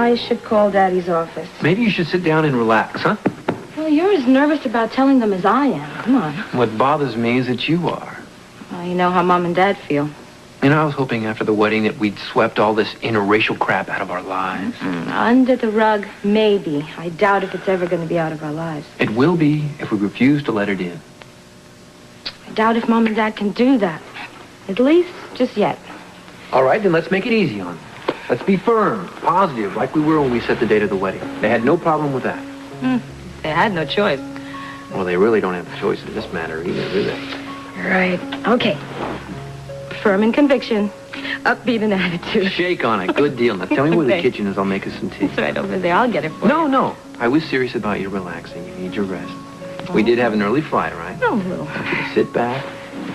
I should call Daddy's office. Maybe you should sit down and relax, huh? Well, you're as nervous about telling them as I am. Come on. What bothers me is that you are. Well, you know how Mom and Dad feel. You know, I was hoping after the wedding that we'd swept all this interracial crap out of our lives. Under the rug, maybe. I doubt if it's ever going to be out of our lives. It will be if we refuse to let it in. I doubt if Mom and Dad can do that. At least, just yet. All right, then let's make it easy on them. Let's be firm, positive, like we were when we set the date of the wedding. They had no problem with that. They had no choice. Well, they really don't have a choice in this matter either, do they? Right. Okay. Firm in conviction. Upbeat in attitude. Shake on it. Good deal. Now tell me where the Okay. kitchen is. I'll make us some tea. It's right over there. I'll get it for you. No. I was serious about you relaxing. You need your rest. We did have an early flight, right? Oh, little. I want you to sit back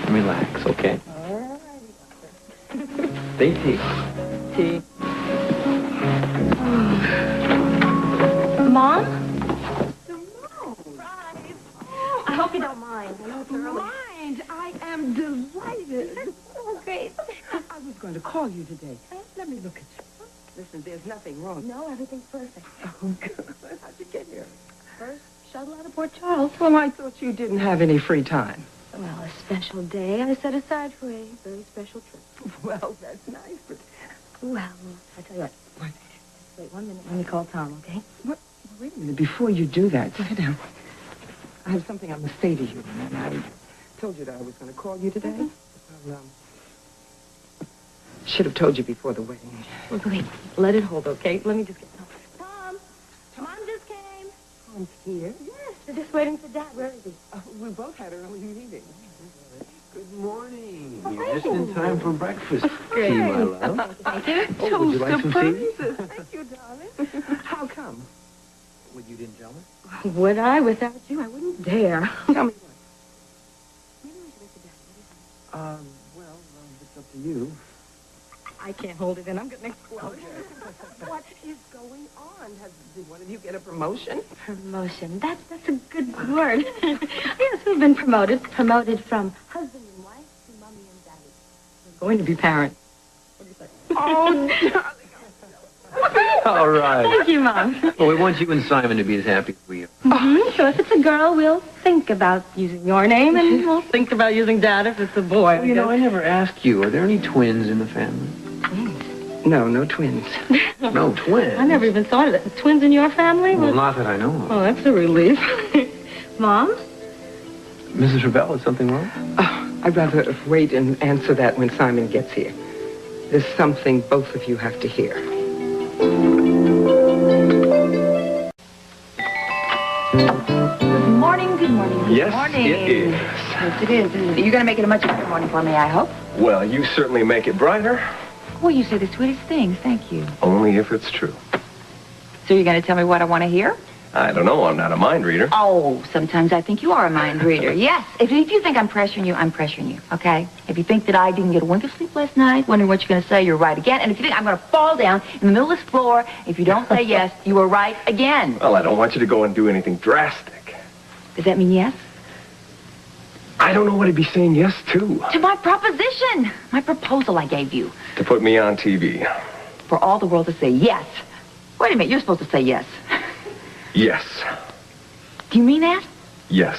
and relax, okay? All right. Think tea. Tea. Mom? Surprise! I hope you don't mind. I know it's early. Mind, I am delighted. Oh, great. I was going to call you today. Let me look at you. Listen, there's nothing wrong. No, everything's perfect. Oh, good. How'd you get here? First, shuttle out of Port Charles. Well, I thought you didn't have any free time. Well, a special day I set aside for a very special trip. Well, that's nice, but... Well, I tell you what. What? Wait 1 minute. Let me call Tom, okay? What? Wait a minute. Before you do that, sit down. I have something I must say to you, and I told you that I was going to call you today. Well, should have told you before the wedding. Wait. Let it hold, okay? Let me just get Tom. Tom, Mom just came. Tom's here. Yes, we're just waiting for Dad. Where is he? We both had early meetings. Good morning. Oh, You're just in time for breakfast. Great. Tea, my love. Thank you. Oh, would you like some tea? Thank you, darling. How come? Well, you didn't tell me? Would I? Without you, I wouldn't dare. Tell me what. Maybe we should wait for Dad. What do you think? Well, it's up to you. I can't hold it in. I'm going to explode. What is going on? Did one of you get a promotion? Promotion. That's a good word. Yes, we've been promoted. Promoted from husband and wife to mommy and daddy. We're going to be parents. What do you say? Oh, darling. All right. Thank you, Mom. Well, we want you and Simon to be as happy as we are. So if it's a girl, we'll think about using your name, and we'll think about using Dad if it's a boy. Well, you know, I never asked you. Are there any twins in the family? No twins. No twins? I never even thought of it. Twins in your family? Well, not that I know of. Oh, that's a relief. Mom? Mrs. Ravel, is something wrong? Oh, I'd rather wait and answer that when Simon gets here. There's something both of you have to hear. Good morning, good morning, good Yes, morning. it is. Yes, it is. You're going to make it a much better morning for me, I hope. Well, you certainly make it brighter, Well, you say the sweetest things. Thank you. only if it's true. So you're going to tell me what I want to hear? I don't know. I'm not a mind reader. Oh, sometimes I think you are a mind reader. Yes. If you think I'm pressuring you, I'm pressuring you, okay? If you think that I didn't get a wink of sleep last night, wondering what you're going to say, you're right again. And if you think I'm going to fall down in the middle of this floor, if you don't say yes, you are right again. Well, I don't want you to go and do anything drastic. Does that mean yes? I don't know what I'd be saying yes to. To my proposition, my proposal I gave you. To put me on TV. For all the world to say yes. Wait a minute, you're supposed to say yes. Yes. Do you mean that? Yes.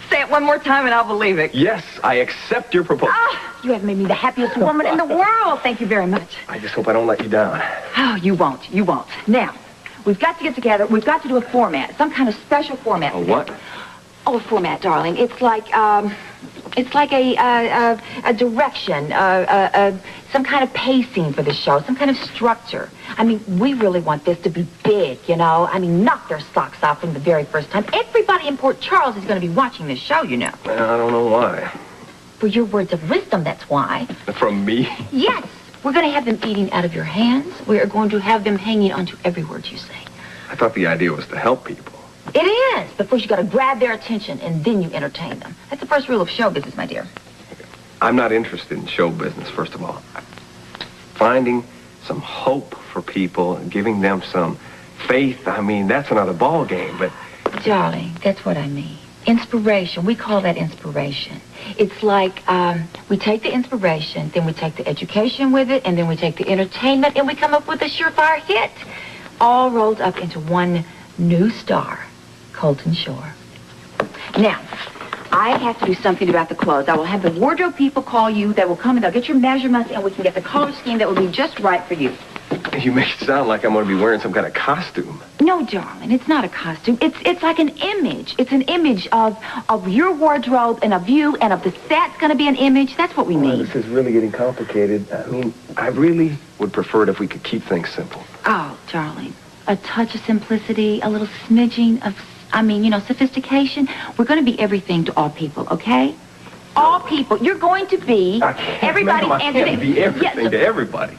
Say it one more time and I'll believe it. Yes, I accept your proposal. Ah, you have made me the happiest woman in the world. Thank you very much. I just hope I don't let you down. Oh, you won't. You won't. Now, we've got to get together. We've got to do a format, some kind of special format. A what? Oh, a format, darling. It's like a direction, some kind of pacing for the show, some kind of structure. I mean, we really want this to be big, you know. I mean, knock their socks off from the very first time. Everybody in Port Charles is going to be watching this show, you know. Well, I don't know why. For your words of wisdom, that's why. From me? Yes. We're going to have them eating out of your hands. We are going to have them hanging onto every word you say. I thought the idea was to help people. It is. But first you got to grab their attention, and then you entertain them. That's the first rule of show business, my dear. I'm not interested in show business, first of all. Finding some hope for people and giving them some faith, I mean, that's another ball game, but... Darling, that's what I mean. Inspiration. We call that inspiration. It's like we take the inspiration, then we take the education with it, and then we take the entertainment, and we come up with a surefire hit. all rolled up into one new star, Colton Shore. Now, I have to do something about the clothes. I will have the wardrobe people call you. They will come and they'll get your measurements, and we can get the color scheme that will be just right for you. You make it sound like I'm going to be wearing some kind of costume. No, darling, it's not a costume. It's like an image. It's an image of your wardrobe and of you, and of the set's going to be an image. That's what we Well, need. this is really getting complicated. I mean, I really would prefer it if we could keep things simple. Oh, darling, a touch of simplicity, a little smidging of, sophistication. We're going to be everything to all people, okay? All people. You're going to be everybody's Ma'am, I can't be everything to everybody.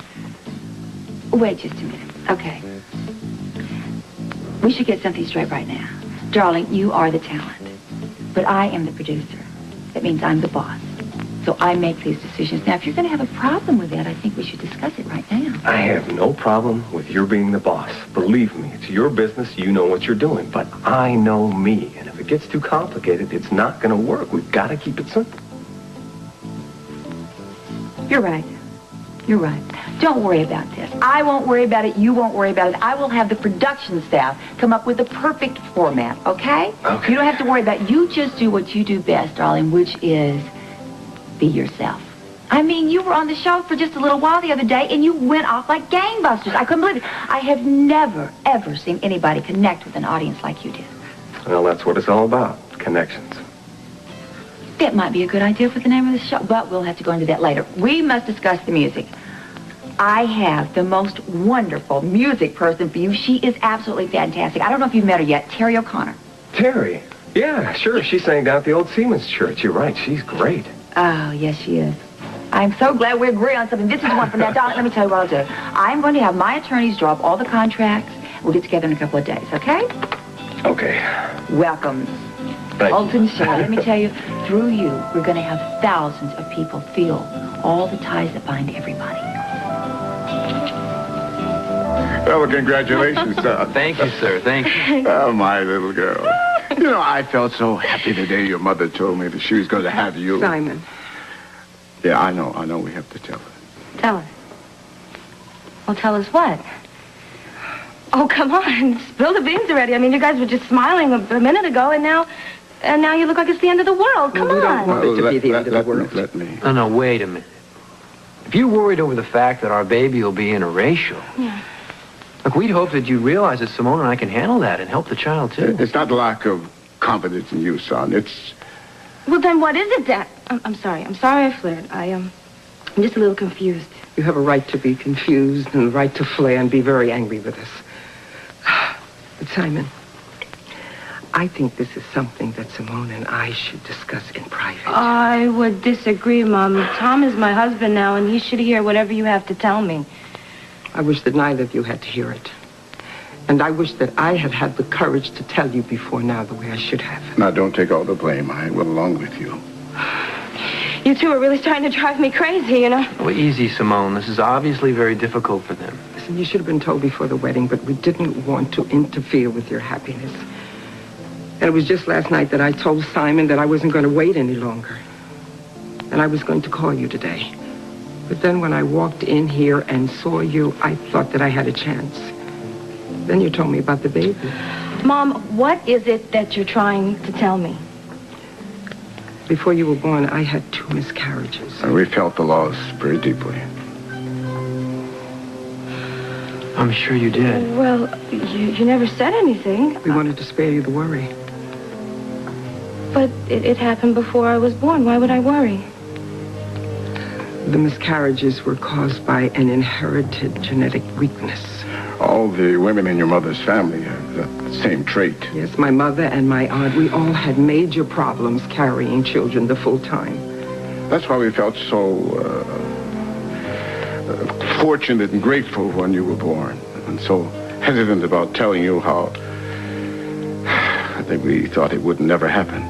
Wait just a minute. Okay. We should get something straight right now. Darling, you are the talent. But I am the producer. That means I'm the boss. So I make these decisions. Now, if you're going to have a problem with that, I think we should discuss it right now. I have no problem with your being the boss. Believe me, it's your business. You know what you're doing. But I know me. And if it gets too complicated, it's not going to work. We've got to keep it simple. You're right. You're right. Don't worry about this. I won't worry about it. You won't worry about it. I will have the production staff come up with the perfect format, okay? Okay. You don't have to worry about it. You just do what you do best, darling, which is be yourself. I mean, you were on the show for just a little while the other day, and you went off like gangbusters. I couldn't believe it. I have never, ever seen anybody connect with an audience like you did. Well, that's what it's all about. Connections. That might be a good idea for the name of the show, but we'll have to go into that later. We must discuss the music. I have the most wonderful music person for you. She is absolutely fantastic. I don't know if you've met her yet. Terry O'Connor. Terry. Yeah, sure. She sang down at the old Siemens Church. You're right. She's great. Oh, yes, she is. I'm so glad we agree on something. This is one from that. Darling, let me tell you what I'll do. I'm going to have my attorneys draw up all the contracts. We'll get together in a couple of days, okay? Okay. Welcome. Thank you. Colton Shore, let me tell you, through you, we're going to have thousands of people feel all the ties that bind everybody. Well, congratulations, sir. Thank you, sir. Thank you. Oh, my little girl. You know, I felt so happy the day your mother told me that she was going to have you. Simon. Yeah, I know we have to tell her. Tell us. Well, tell us what? Oh, come on. Spill the beans already. I mean, you guys were just smiling a minute ago, and now you look like it's the end of the world. Come Well, we don't on. want it to be the end of the world. Let me. Oh, no, wait a minute. If you're worried over the fact that our baby will be interracial, look, we'd hope that you realize that Simone and I can handle that and help the child, too. It's not lack of confidence in you, son. It's... Well, then what is it, Dad? I'm sorry. I'm sorry I flared. I'm just a little confused. You have a right to be confused and the right to flare and be very angry with us. But Simon, I think this is something that Simone and I should discuss in private. I would disagree, Mom. Tom is my husband now, and he should hear whatever you have to tell me. I wish that neither of you had to hear it. And I wish that I had had the courage to tell you before now the way I should have. Now, don't take all the blame. I will along with you. You two are really starting to drive me crazy, you know. Well, easy, Simone. This is obviously very difficult for them. Listen, you should have been told before the wedding, but we didn't want to interfere with your happiness. And it was just last night that I told Simon that I wasn't going to wait any longer. And I was going to call you today. But then when I walked in here and saw you, I thought that I had a chance. Then you told me about the baby. Mom, what is it that you're trying to tell me? Before you were born, I had 2 miscarriages. And we felt the loss very deeply. I'm sure you did. Well, you never said anything. We wanted to spare you the worry. But it happened before I was born. Why would I worry? The miscarriages were caused by an inherited genetic weakness. All the women in your mother's family have the same trait. Yes, my mother and my aunt, we all had major problems carrying children the full time. That's why we felt so fortunate and grateful when you were born, and so hesitant about telling you how I think we thought it would never happen.